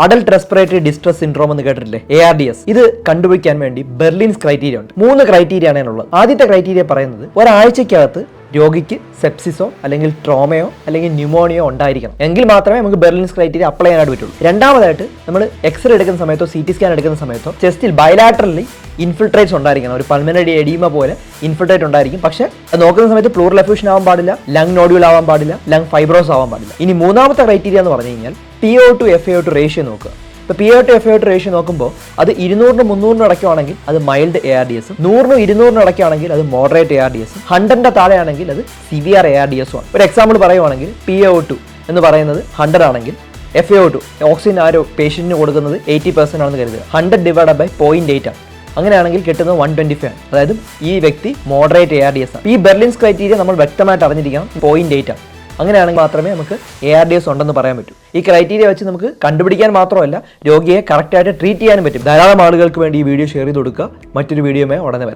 Adult respiratory distress syndrome എന്ന് കേട്ടിട്ടില്ലേ, ARDS. ഇത് കണ്ടുപിടിക്കാൻ വേണ്ടി ബെർലിൻസ് ക്രൈറ്റീരിയ ഉണ്ട്. 3 ക്രൈറ്റീരിയ ആണ് ഉള്ളത്. ആദ്യത്തെ ക്രൈറ്റീരിയ പറയുന്നത് ഒരാഴ്ചക്കകത്ത് രോഗിക്ക് സെപ്സിസോ അല്ലെങ്കിൽ ട്രോമയോ അല്ലെങ്കിൽ ന്യൂമോണിയോ ഉണ്ടായിരിക്കണം, എങ്കിൽ മാത്രമേ നമുക്ക് ബെർലിൻസ് ക്രൈറ്റീരിയ അപ്ലൈ ചെയ്യാനായിട്ട് പറ്റുള്ളൂ. രണ്ടാമതായിട്ട് നമ്മൾ എക്സ്റേ എടുക്കുന്ന സമയത്തോ CT സ്കാൻ എടുക്കുന്ന സമയത്തോ ചെസ്റ്റിൽ ബയലാറ്ററലി ഇൻഫിൽട്രേറ്റ്സ് ഉണ്ടായിരിക്കണം. ഒരു പൾമനറി എഡീമ പോലെ ഇൻഫിൽട്രേറ്റ് ഉണ്ടായിരിക്കും. പക്ഷേ അത് നോക്കുന്ന സമയത്ത് പ്ലൂറൽ എഫ്യൂഷൻ ആവാൻ പാടില്ല, ലങ് നോഡ്യൂൾ ആവാൻ പാടില്ല, ലങ് ഫൈബ്രോസ് ആവാൻ പാടില്ല. ഇനി മൂന്നാമത്തെ ക്രൈറ്റീരിയ എന്ന് പറഞ്ഞു കഴിഞ്ഞാൽ PO2 FaO2 റേഷ്യോ നോക്കുക. ഇപ്പോൾ PO2 FaO2 റേഷ്യോ നോക്കുമ്പോൾ അത് 200-നും 300-നും അടയ്ക്കുവാണെങ്കിൽ അത് മൈൽഡ് ARDS, 100-നും 200-നും അടയ്ക്കുകയാണെങ്കിൽ അത് മോഡറേറ്റ് ARDS, 100-ന്റെ താഴെയാണെങ്കിൽ അത് സിവിയർ ARDS ആണ്. ഒരു എക്സാമ്പിൾ പറയുവാണെങ്കിൽ PaO2 എന്ന് പറയുന്നത് 100 ആണെങ്കിൽ FaO2 ഓക്സിജൻ ആരോ പേഷ്യന്റിന് കൊടുക്കുന്നത് 80% ആണെന്ന് കരുതുക. 100 ഡിവൈഡഡ് ബൈ 0.8 ആണ്. അങ്ങനെയാണെങ്കിൽ കിട്ടുന്നത് 125 ആണ്. അതായത് ഈ വ്യക്തി മോഡറേറ്റ് ARDS ആണ്. ഈ ബെർലിൻസ് ക്രൈറ്റീരിയ നമ്മൾ വ്യക്തമായിട്ട് അറിഞ്ഞിരിക്കണം. 0.8 ആണ്. അങ്ങനെയാണെങ്കിൽ മാത്രമേ നമുക്ക് ARDS ഉണ്ടെന്ന് പറയാൻ പറ്റൂ. ഈ ക്രൈറ്റീരിയ വെച്ച് നമുക്ക് കണ്ടുപിടിക്കാൻ മാത്രമല്ല, രോഗിയെ കറക്റ്റായിട്ട് ട്രീറ്റ് ചെയ്യാനും പറ്റും. ധാരാളം ആളുകൾക്ക് വേണ്ടി ഈ വീഡിയോ ഷെയർ ചെയ്ത് കൊടുക്കുക. മറ്റൊരു വീഡിയോയുമായി ഉടനെ വരാം.